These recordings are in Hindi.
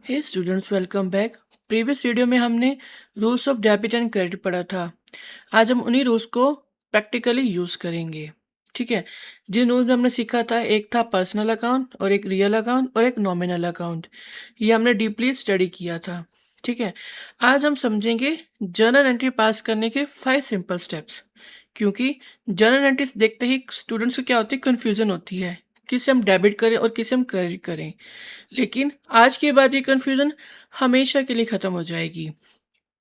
हे students, welcome back. Previous video में हमने rules of debit and credit पढ़ा था। आज हम उन्हीं रूल्स को प्रैक्टिकली यूज़ करेंगे। ठीक है। जिन रूल्स में हमने सीखा था, एक था पर्सनल अकाउंट और एक रियल अकाउंट और एक नॉमिनल अकाउंट। ये हमने डीपली स्टडी किया था। ठीक है। आज हम समझेंगे जर्नल एंट्री पास करने के 5 सिंपल स्टेप्स। क्योंकि जर्नल एंट्रीज देखते ही स्टूडेंट्स को क्या होती है, कन्फ्यूज़न होती है, किसे हम डेबिट करें और किसे हम क्रेडिट करें। लेकिन आज के बाद ये कन्फ्यूज़न हमेशा के लिए ख़त्म हो जाएगी।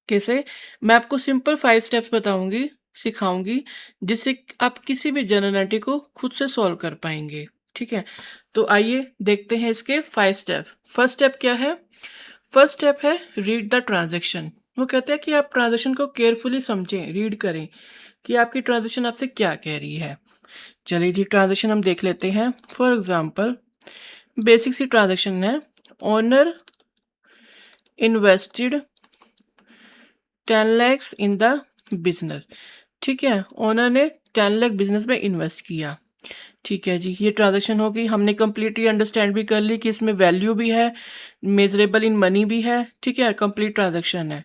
कैसे? मैं आपको सिंपल 5 स्टेप्स बताऊँगी, सिखाऊँगी, जिससे आप किसी भी जर्नल एंट्री को खुद से सॉल्व कर पाएँगे। ठीक है? तो आइए देखते हैं इसके 5 स्टेप। फर्स्ट स्टेप क्या है? फर्स्ट स्टेप है रीड द ट्रांज़ैक्शन। वो कहते हैं कि आप ट्रांज़ैक्शन को केयरफुली समझें, रीड करें कि आपकी ट्रांज़ैक्शन आपसे क्या कह रही है। चलिए जी, ट्रांज़ैक्शन हम देख लेते हैं। फॉर एग्ज़ाम्पल, बेसिक सी ट्रांज़ैक्शन है। Owner invested 10 lakhs in the business. ठीक है, ओनर ने 10 लाख बिजनेस में इन्वेस्ट किया। ठीक है जी, ये ट्रांजैक्शन हो गई। हमने कंप्लीटली अंडरस्टैंड भी कर ली कि इसमें वैल्यू भी है, मेजरेबल इन मनी भी है। ठीक है, कंप्लीट ट्रांजैक्शन है।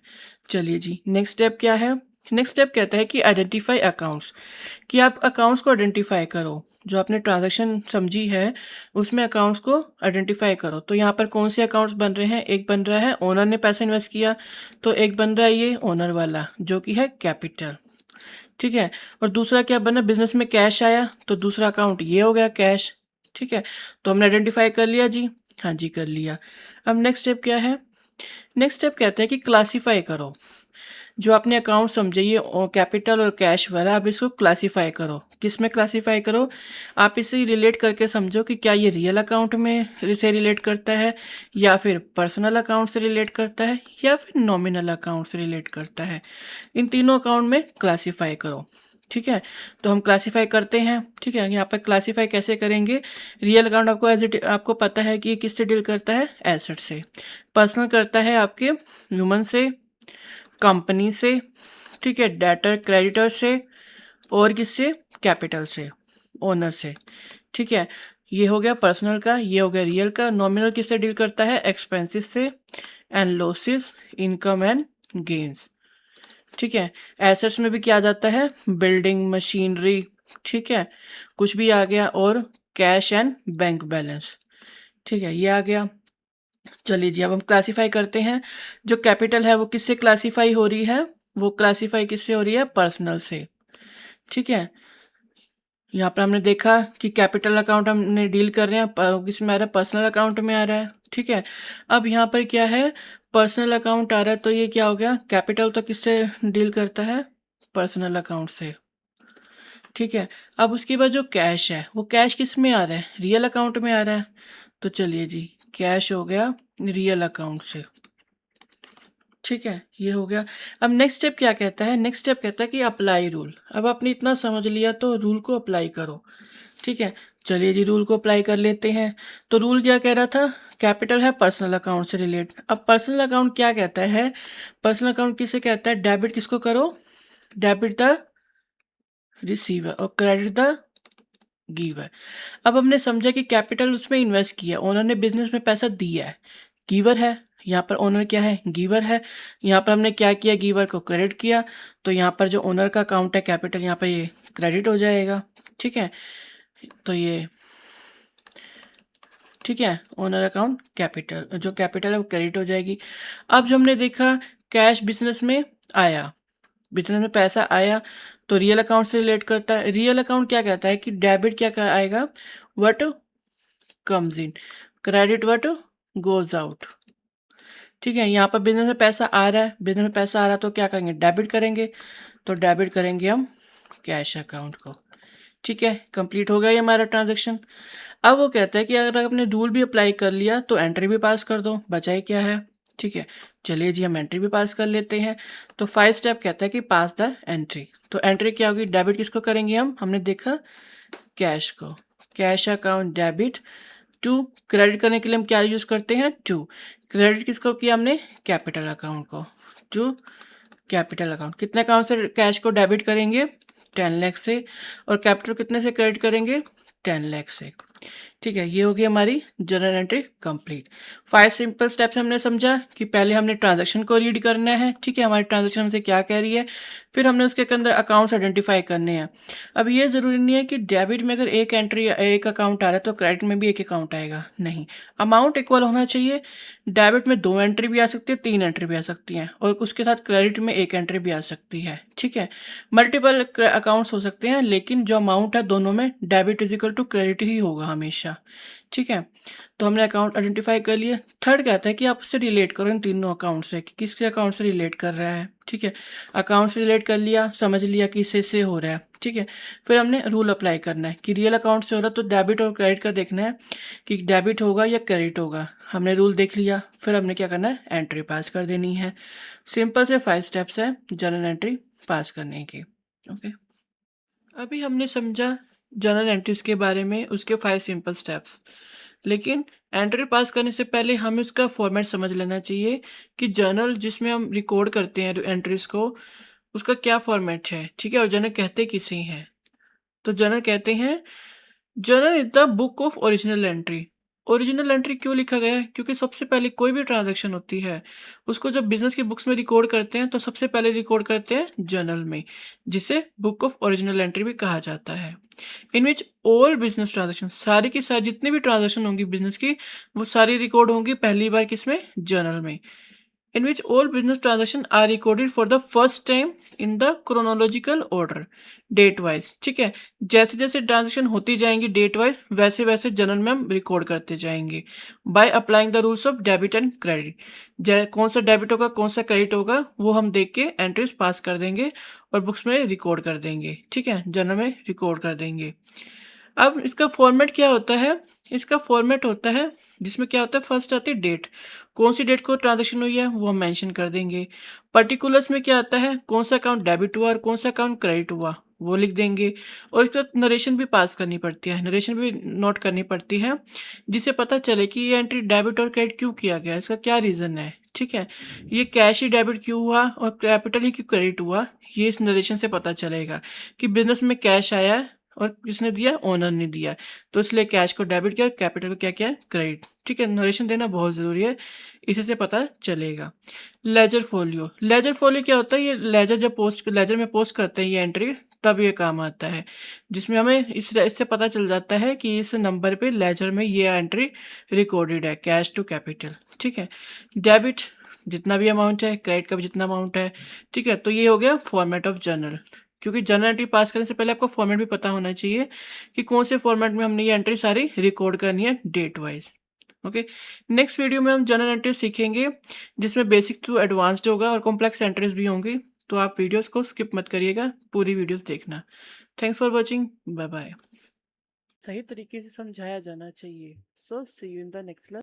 चलिए जी, नेक्स्ट स्टेप क्या है? नेक्स्ट स्टेप कहता है कि आइडेंटिफाई अकाउंट्स, कि आप अकाउंट्स को आइडेंटिफाई करो। जो आपने ट्रांजैक्शन समझी है उसमें अकाउंट्स को आइडेंटिफाई करो। तो यहाँ पर कौन से अकाउंट्स बन रहे हैं? एक बन रहा है ओनर ने पैसा इन्वेस्ट किया, तो एक बन रहा है ये ओनर वाला जो कि है कैपिटल। ठीक है। और दूसरा क्या बना? बिजनेस में कैश आया, तो दूसरा अकाउंट ये हो गया कैश। ठीक है, तो हमने आइडेंटिफाई कर लिया जी। हाँ जी, कर लिया। अब नेक्स्ट स्टेप क्या है? नेक्स्ट स्टेप कहता है कि क्लासीफाई करो। जो आपने अकाउंट समझे ये कैपिटल और कैश वाला, आप इसको क्लासीफाई करो। किस में क्लासीफाई करो? आप इसे रिलेट करके समझो कि क्या ये रियल अकाउंट में से रिलेट करता है, या फिर पर्सनल अकाउंट से रिलेट करता है, या फिर नॉमिनल अकाउंट से रिलेट करता है। इन तीनों अकाउंट में क्लासीफाई करो। ठीक है, तो हम क्लासीफाई करते हैं। ठीक है, यहाँ पर क्लासीफाई कैसे करेंगे? रियल अकाउंट आपको आपको पता है कि ये किससे डील करता है? एसेट से। पर्सनल करता है आपके ह्यूमन से, कंपनी से। ठीक है, डेटर क्रेडिटर से, और किससे? कैपिटल से, ओनर से। ठीक है, ये हो गया पर्सनल का, ये हो गया रियल का। नॉमिनल किससे डील करता है? एक्सपेंसेस से and losses, income and gains. ठीक है, एसेट्स में भी क्या आ जाता है? Building, machinery. ठीक है, कुछ भी आ गया। और कैश एंड बैंक बैलेंस। ठीक है, ये आ गया। चलिए जी, अब हम क्लासीफाई करते हैं। जो कैपिटल है वो किससे क्लासीफाई हो रही है? वो क्लासीफाई किससे हो रही है? पर्सनल से। ठीक है, यहाँ पर हमने देखा कि कैपिटल अकाउंट हमने डील कर रहे हैं, किसमें आ रहा है? पर्सनल अकाउंट में आ रहा है। ठीक है, अब यहाँ पर क्या है? पर्सनल अकाउंट आ रहा है, तो ये क्या हो गया? कैपिटल तो किससे डील करता है? पर्सनल अकाउंट से। ठीक है, अब उसके बाद जो कैश है वो कैश किस में आ रहा है? रियल अकाउंट में आ रहा है। तो चलिए जी, कैश हो गया रियल अकाउंट से। ठीक है, ये हो गया। अब नेक्स्ट स्टेप क्या कहता है? नेक्स्ट स्टेप कहता है कि अप्लाई रूल। अब आपने इतना समझ लिया तो रूल को अप्लाई करो। ठीक है, चलिए जी, रूल को अप्लाई कर लेते हैं। तो रूल क्या कह रहा था? कैपिटल है पर्सनल अकाउंट से रिलेट। अब पर्सनल अकाउंट क्या कहता है? पर्सनल अकाउंट किसे कहता है? डेबिट किसको करो? डेबिट द रिसीवर और क्रेडिट द गिवर। अब हमने समझा कि कैपिटल उसमें इन्वेस्ट किया, ओनर ने बिजनेस में पैसा दिया है। गिवर है, यहाँ पर ओनर क्या है? गिवर है। यहाँ पर हमने क्या किया? गिवर को क्रेडिट किया। तो यहाँ पर जो ओनर का अकाउंट है कैपिटल, यहाँ पर ये क्रेडिट हो जाएगा। ठीक है, तो ये ठीक है, ओनर अकाउंट कैपिटल, जो कैपिटल है वो क्रेडिट हो जाएगी। अब जो हमने देखा कैश बिजनेस में आया, बिजनेस में पैसा आया, तो रियल अकाउंट से रिलेट करता है। रियल अकाउंट क्या कहता है कि डेबिट क्या आएगा? What comes in, credit what goes out. ठीक है, यहाँ पर बिजनेस में पैसा आ रहा है, बिजनेस में पैसा आ रहा है तो क्या करेंगे? डेबिट करेंगे। तो डेबिट करेंगे हम कैश अकाउंट को। ठीक है, कंप्लीट हो गया ये हमारा ट्रांजेक्शन। अब वो कहता है कि अगर आपने रूल भी अप्लाई कर लिया तो एंट्री भी पास कर दो, बचा ही क्या है। ठीक है, चलिए जी, हम एंट्री भी पास कर लेते हैं। तो 5 स्टेप कहता है कि पास द एंट्री। तो एंट्री क्या होगी? डेबिट किसको करेंगे हम? हमने देखा कैश को, cash account debit to. Credit करने के लिए हम क्या यूज़ करते हैं? टू। क्रेडिट किसको किया हमने? कैपिटल अकाउंट को, टू कैपिटल अकाउंट। कितने अकाउंट से कैश को डेबिट करेंगे? 10 लाख से। और कैपिटल कितने से क्रेडिट करेंगे? 10 लाख से। ठीक है, ये हो गई हमारी journal entry complete. 5 simple steps हमने समझा कि पहले हमने ट्रांज़ैक्शन को रीड करना है, ठीक है? हमारी ट्रांज़ैक्शन हमसे क्या कह रही है, फिर हमने उसके अंदर अकाउंट्स आइडेंटिफ़ाई करने हैं। अब ये ज़रूरी नहीं है कि डेबिट में अगर एक एंट्री एक अकाउंट आ रहा है तो क्रेडिट में भी एक अकाउंट आएगा, नहीं। अमाउंट इक्वल होना चाहिए। डेबिट में 2 एंट्री भी आ सकती है, 3 एंट्री भी आ सकती हैं और उसके साथ क्रेडिट में 1 एंट्री भी आ सकती है, ठीक है? मल्टीपल अकाउंट्स हो सकते हैं, लेकिन जो अमाउंट है दोनों में debit is equal to credit ही होगा हमेशा, ठीक है? तो हमने अकाउंट आइडेंटिफाई कर लिए। थर्ड कहता है कि आप उससे रिलेट करो इन तीनों अकाउंट से कि किसके अकाउंट से रिलेट कर रहा है, ठीक है? अकाउंट से रिलेट कर लिया, समझ लिया कि इससे हो रहा है, ठीक है? फिर हमने रूल अप्लाई करना है कि रियल अकाउंट से हो रहा है तो डेबिट और क्रेडिट का देखना है कि डेबिट होगा या क्रेडिट होगा। हमने रूल देख लिया, फिर हमने क्या करना है, एंट्री पास कर देनी है। सिंपल से 5 स्टेप्स है जर्नल एंट्री पास करने की। ओके, अभी हमने समझा जर्नल एंट्रीज के बारे में, उसके 5 सिंपल स्टेप्स। लेकिन एंट्री पास करने से पहले हमें उसका फॉर्मेट समझ लेना चाहिए कि जर्नल जिसमें हम रिकॉर्ड करते हैं एंट्रीज को, उसका क्या फॉर्मेट है, ठीक है? और जर्नल कहते किसे हैं? तो जर्नल कहते हैं, journal is the book of original entry. Original entry क्यों लिखा गया है? क्योंकि सबसे पहले कोई भी ट्रांजैक्शन होती है उसको जब बिजनेस की बुक्स में रिकॉर्ड करते हैं तो सबसे पहले रिकॉर्ड करते हैं जर्नल में, जिसे बुक ऑफ ओरिजिनल एंट्री भी कहा जाता है। इन विच ऑल बिजनेस ट्रांजैक्शन, सारी की सारी जितनी भी ट्रांजैक्शन होंगी बिजनेस की, वो सारी रिकॉर्ड होंगी पहली बार किसमें, जर्नल में। In which all business transactions are recorded for the first time in the chronological order, date wise, ठीक है? जैसे जैसे ट्रांजेक्शन होती जाएंगी डेट वाइज, वैसे वैसे जर्नल में हम रिकॉर्ड करते जाएंगे by applying the rules of debit and credit. कौन सा डेबिट होगा कौन सा क्रेडिट होगा वो हम देख के एंट्रीज पास कर देंगे और बुक्स में रिकॉर्ड कर देंगे, ठीक है? जर्नल में रिकॉर्ड कर देंगे। अब इसका फॉर्मेट क्या होता है? इसका फॉर्मेट होता है जिसमें क्या होता है, फर्स्ट आती है डेट, कौन सी डेट को ट्रांजैक्शन हुई है वो हम मेंशन कर देंगे। पर्टिकुलर्स में क्या आता है, कौन सा अकाउंट डेबिट हुआ और कौन सा अकाउंट क्रेडिट हुआ वो लिख देंगे। और इसके साथ नरेशन भी पास करनी पड़ती है, नरेशन भी नोट करनी पड़ती है, जिससे पता चले कि ये एंट्री डेबिट और क्रेडिट क्यों किया गया, इसका क्या रीज़न है, ठीक है? ये कैश ही डेबिट क्यों हुआ और कैपिटल ही क्यों क्रेडिट हुआ, ये इस नरेशन से पता चलेगा कि बिजनेस में कैश आया है और किसने दिया, ओनर ने दिया है, तो इसलिए कैश को डेबिट किया, कैपिटल को क्या किया, क्रेडिट, ठीक है? नरेशन देना बहुत ज़रूरी है, इसी से पता चलेगा। लेजर फोलियो, लेजर फोलियो क्या होता है, ये लेजर जब पोस्ट लेजर में पोस्ट करते हैं ये एंट्री, तब ये काम आता है, जिसमें हमें इससे पता चल जाता है कि इस नंबर पे लेजर में ये एंट्री रिकॉर्डेड है, कैश टू कैपिटल, ठीक है? डेबिट जितना भी अमाउंट है, क्रेडिट का भी जितना अमाउंट है, ठीक है? तो ये हो गया फॉर्मेट ऑफ जर्नल। क्योंकि जर्नल एंट्री पास करने से पहले आपको फॉर्मेट भी पता होना चाहिए कि कौन से फॉर्मेट में हमने ये एंट्री सारी रिकॉर्ड करनी है date wise. Okay, next video में हम जर्नल एंट्री सीखेंगे जिसमें बेसिक टू एडवांस्ड होगा और कॉम्प्लेक्स एंट्रीज भी होंगी, तो आप वीडियोस को स्किप मत करिएगा, पूरी वीडियोस देखना। Thanks for watching, bye bye. सही तरीके से समझाया जाना चाहिए। So see you in the next